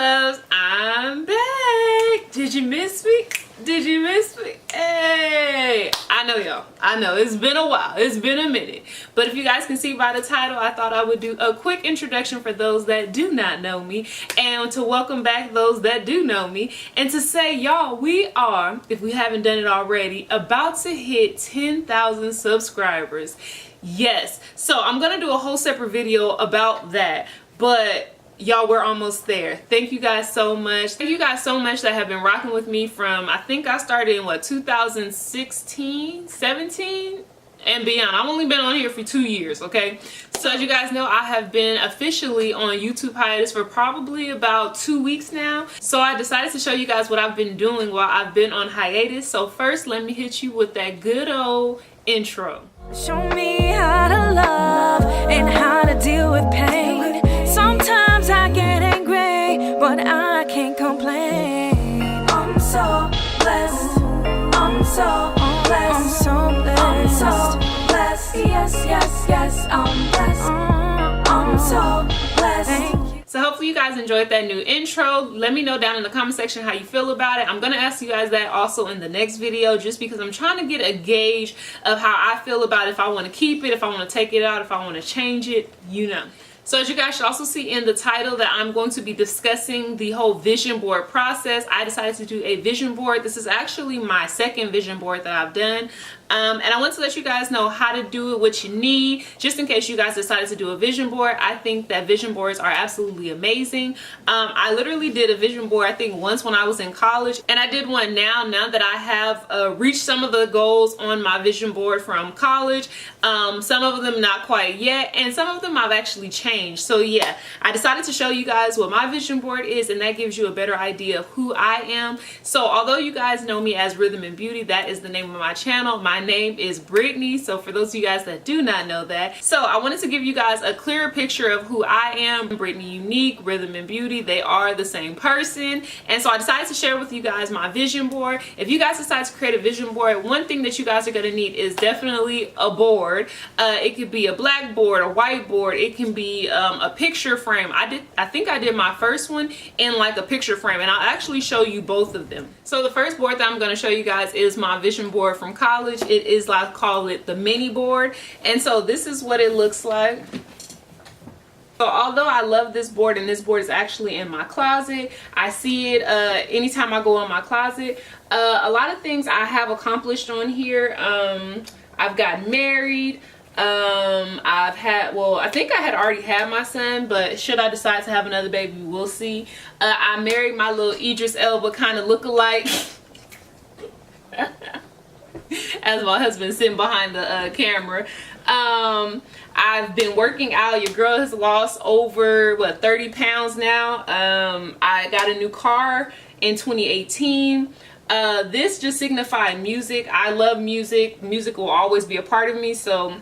loves, I'm back. Did you miss me? Did you miss me? Hey, I know y'all. I know it's been a while. It's been a minute. But if you guys can see by the title, I thought I would do a quick introduction for those that do not know me, and to welcome back those that do know me, and to say, y'all, we are, if we haven't done it already, about to hit 10,000 subscribers. Yes. So I'm going to do a whole separate video about that. But y'all, we're almost there. Thank you guys so much. Thank you guys so much that have been rocking with me from, I think I started in what, 2016, 17 and beyond. I've only been on here for 2 years, okay? So as you guys know, I have been officially on YouTube hiatus for probably about 2 weeks now. So I decided to show you guys what I've been doing while I've been on hiatus. So first, let me hit you with that good old intro. Show me how to love and how to deal with pain. Sometimes I get angry, but I can't complain. I'm so blessed. I'm so blessed. I'm so blessed. I'm so blessed. Yes, yes, yes, I'm blessed. I'm so blessed. Thank you. So hopefully you guys enjoyed that new intro. Let me know down in the comment section how you feel about it. I'm going to ask you guys that also in the next video, just because I'm trying to get a gauge of how I feel about it, if I want to keep it, if I want to take it out, if I want to change it, you know. So as you guys should also see in the title that I'm going to be discussing the whole vision board process. I decided to do a vision board. This is actually my second vision board that I've done. And I want to let you guys know how to do it, what you need, just in case you guys decided to do a vision board. I think that vision boards are absolutely amazing. I literally did a vision board, I think once when I was in college, and I did one now that I have reached some of the goals on my vision board from college. Some of them not quite yet, and some of them I've actually changed. So yeah, I decided to show you guys what my vision board is, and that gives you a better idea of who I am. So although you guys know me as RhythmNBeauty, that is the name of my channel. My name is Brittany, so for those of you guys that do not know that, so I wanted to give you guys a clearer picture of who I am. Brittany Unique, RhythmNBeauty, they are the same person. And so I decided to share with you guys my vision board. If you guys decide to create a vision board, one thing that you guys are going to need is definitely a board. It could be a blackboard, a whiteboard, it can be a picture frame. I think I did my first one in like a picture frame, and I'll actually show you both of them. So the first board that I'm going to show you guys is my vision board from college. It is, I call it the mini board, and so this is what it looks like. So although I love this board, and this board is actually in my closet, I see it anytime I go in my closet. A lot of things I have accomplished on here. I've gotten married. I think I had already had my son, but should I decide to have another baby, we'll see. I married my little Idris Elba kind of look-alike. As my husband sitting behind the camera. I've been working out. Your girl has lost over, what, 30 pounds now. I got a new car in 2018. This just signified music. I love music. Music will always be a part of me. So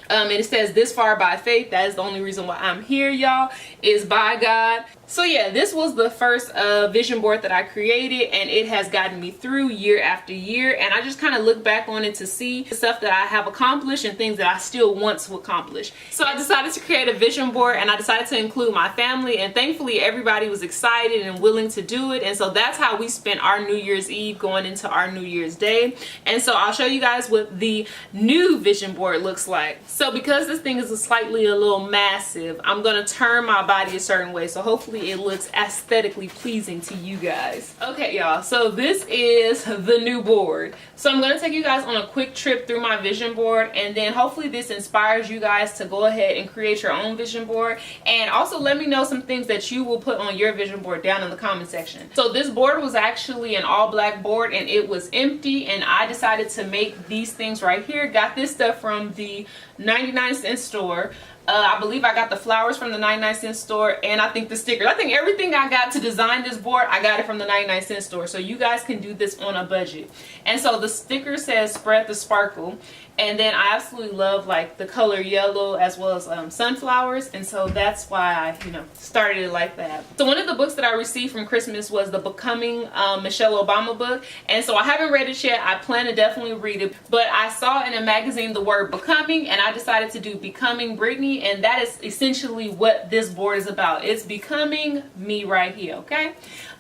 and it says this far by faith. That is the only reason why I'm here, y'all, is by God. So yeah, this was the first vision board that I created, and it has gotten me through year after year. And I just kind of look back on it to see the stuff that I have accomplished and things that I still want to accomplish. So I decided to create a vision board, and I decided to include my family, and thankfully everybody was excited and willing to do it. And so that's how we spent our New Year's Eve going into our New Year's Day. And so I'll show you guys what the new vision board looks like. So because this thing is a little massive, I'm gonna turn my body a certain way, so hopefully it looks aesthetically pleasing to you guys. Okay, y'all, so this is the new board. So I'm going to take you guys on a quick trip through my vision board, and then hopefully this inspires you guys to go ahead and create your own vision board. And also let me know some things that you will put on your vision board down in the comment section. So this board was actually an all black board, and it was empty, and I decided to make these things right here. Got this stuff from the 99-cent store. I believe I got the flowers from the 99-cent store, and I think the stickers. I think everything I got to design this board, I got it from the 99-cent store. So you guys can do this on a budget. And so the sticker says spread the sparkle, And then I absolutely love like the color yellow as well as sunflowers, and so that's why I started it like that. So one of the books that I received from Christmas was the Becoming Michelle Obama book, and so I haven't read it yet. I plan to definitely read it, but I saw in a magazine the word becoming, and I decided to do Becoming Brittany, and that is essentially what this board is about. It's becoming me right here, okay?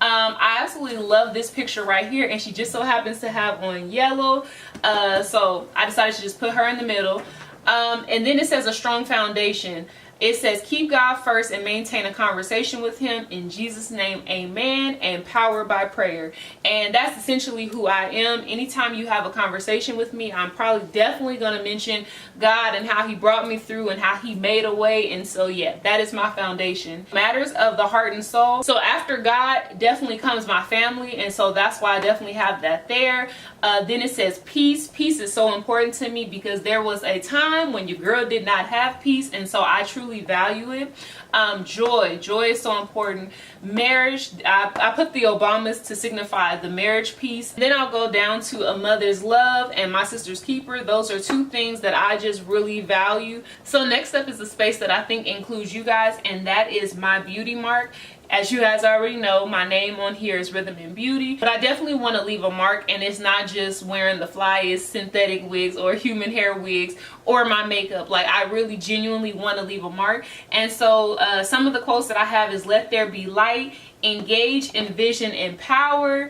I absolutely love this picture right here, and she just so happens to have on yellow, so I decided to just put her in the middle. And then it says a strong foundation. It says keep God first and maintain a conversation with him. In Jesus' name, amen. And powered by prayer. And that's essentially who I am. Anytime you have a conversation with me, I'm probably definitely going to mention God and how he brought me through and how he made a way. And so yeah, that is my foundation. Matters of the heart and soul. So after God definitely comes my family, and so that's why I definitely have that there. Then it says peace. Peace is so important to me because there was a time when your girl did not have peace, and so I truly value it. Joy is so important. Marriage, I put the Obamas to signify the marriage piece. Then I'll go down to a mother's love and my sister's keeper. Those are two things that I just really value. So next up is a space that I think includes you guys, and that is my beauty mark. As you guys already know, my name on here is RhythmNBeauty, but I definitely want to leave a mark, and it's not just wearing the flyest synthetic wigs or human hair wigs or my makeup. Like, I really genuinely want to leave a mark. And so some of the quotes that I have is let there be light, engage, envision, empower,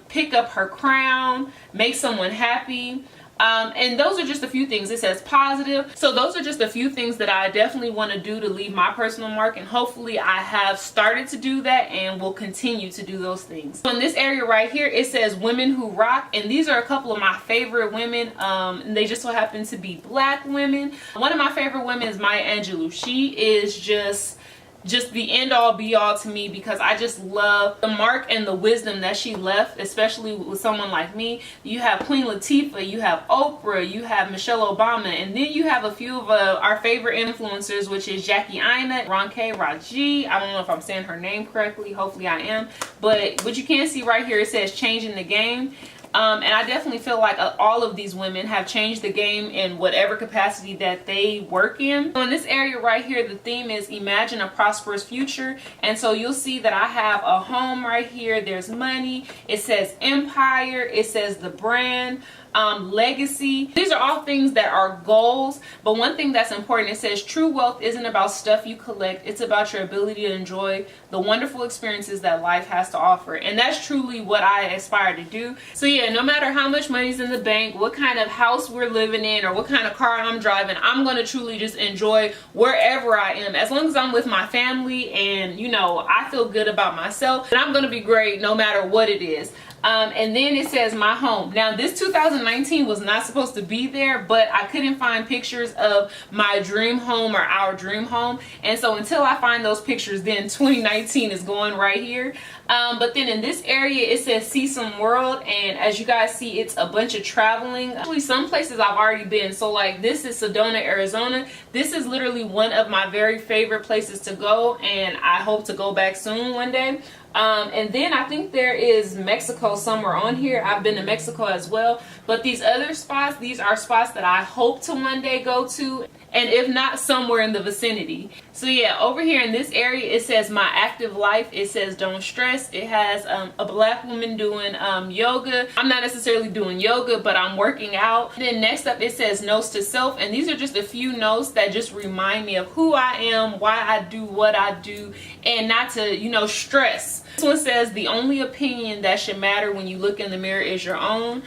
pick up her crown, make someone happy. And those are just a few things. It says positive. So those are just a few things that I definitely want to do to leave my personal mark, and hopefully I have started to do that and will continue to do those things. So in this area right here, it says women who rock, and these are a couple of my favorite women. And they just so happen to be black women. One of my favorite women is Maya Angelou. She is just the end all be all to me because I just love the mark and the wisdom that she left, especially with someone like me. You have Queen Latifah, you have Oprah, you have Michelle Obama, and then you have a few of our favorite influencers, which is Jackie Aina, Ronke Raji. I don't know if I'm saying her name correctly. Hopefully I am. But what you can see right here, it says changing the game. And I definitely feel like all of these women have changed the game in whatever capacity that they work in. So in this area right here, the theme is imagine a prosperous future. And so you'll see that I have a home right here. There's money. It says empire. It says the brand. Legacy. These are all things that are goals, but one thing that's important, it says true wealth isn't about stuff you collect, it's about your ability to enjoy the wonderful experiences that life has to offer. And that's truly what I aspire to do. So yeah, no matter how much money's in the bank, what kind of house we're living in, or what kind of car I'm driving, I'm going to truly just enjoy wherever I am. As long as I'm with my family and I feel good about myself, then I'm going to be great no matter what it is. And then it says my home. Now this 2019 was not supposed to be there, but I couldn't find pictures of my dream home or our dream home. And so until I find those pictures, then 2019 is going right here. But then in this area, it says see some world. And as you guys see, it's a bunch of traveling. Actually, some places I've already been. So like this is Sedona, Arizona. This is literally one of my very favorite places to go. And I hope to go back soon one day. And then I think there is Mexico somewhere on here. I've been to Mexico as well. But these other spots, these are spots that I hope to one day go to. And if not, somewhere in the vicinity. So yeah, over here in this area, it says my active life. It says don't stress. It has a black woman doing yoga. I'm not necessarily doing yoga, but I'm working out. And then next up, it says notes to self. And these are just a few notes that just remind me of who I am, why I do what I do, and not to, stress. This one says the only opinion that should matter when you look in the mirror is your own.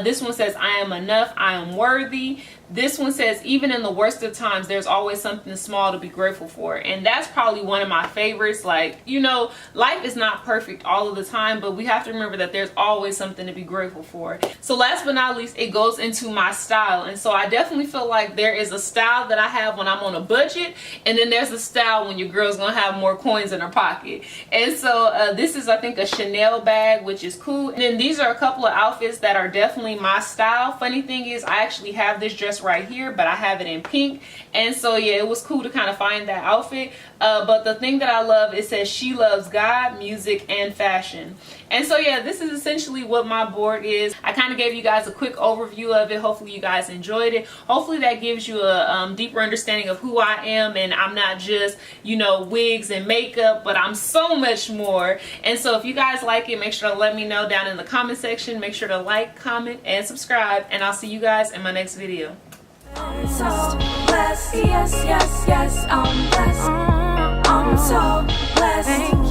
This one says I am enough, I am worthy. This one says even in the worst of times, there's always something small to be grateful for. And that's probably one of my favorites. Like, life is not perfect all of the time, but we have to remember that there's always something to be grateful for. So last but not least, it goes into my style. And so I definitely feel like there is a style that I have when I'm on a budget, and then there's a style when your girl's gonna have more coins in her pocket. And so this is, I think, a Chanel bag, which is cool. And then these are a couple of outfits that are definitely my style. Funny thing is, I actually have this dress dress right here, but I have it in pink. And so yeah, it was cool to kind of find that outfit. But the thing that I love, it says she loves God, music, and fashion. And so yeah, this is essentially what my board is. I kind of gave you guys a quick overview of it. Hopefully you guys enjoyed it. Hopefully that gives you a deeper understanding of who I am, and I'm not just, you know, wigs and makeup, but I'm so much more. And so if you guys like it, make sure to let me know down in the comment section. Make sure to like, comment, and subscribe, and I'll see you guys in my next video. I'm so blessed, yes, yes, yes, I'm blessed. I'm so blessed.